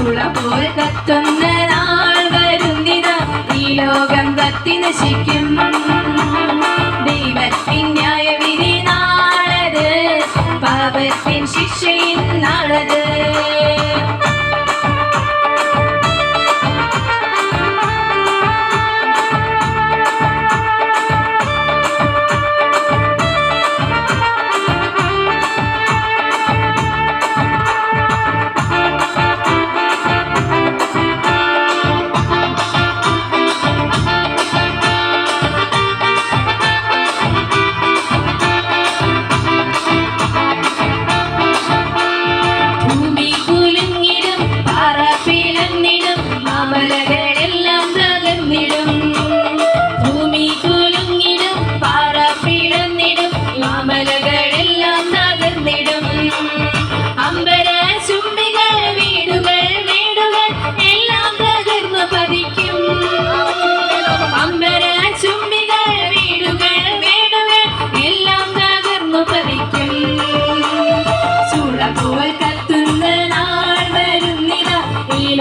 ചൂളപോൽ കത്തുന്ന നാൾ വരുന്നിതാ, ഈ ലോകം കത്തി നശിക്കും. ദൈവത്തിൻ ന്യായവിധി നാളത്, പാപത്തിൻ ശിക്ഷയിൻ നാളത്.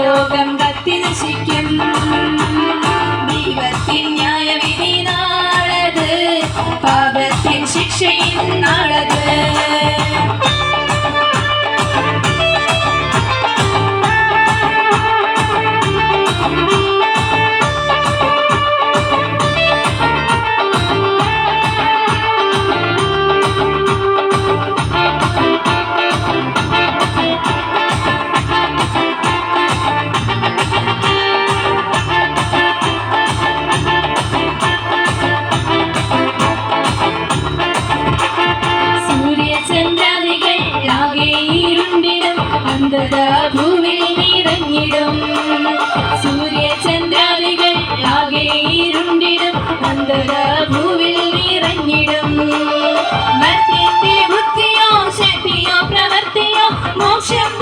ലോകം കത്തി നശിക്കും. ദൈവത്തിൻ ന്യായവിധി നാളത്, പാപത്തിൻ ശിക്ഷയിൻ നാളത്. ഭൂമിൽ നിറഞ്ഞിടും സൂര്യചന്ദ്രാദികൾ ആകെ ഇരുണ്ടിടും, അന്ധത ഭൂവിൽ നിറഞ്ഞിടും. മർത്യന്റെ ബുദ്ധിയോ ശക്തിയോ പ്രവൃത്തിയോ മോക്ഷം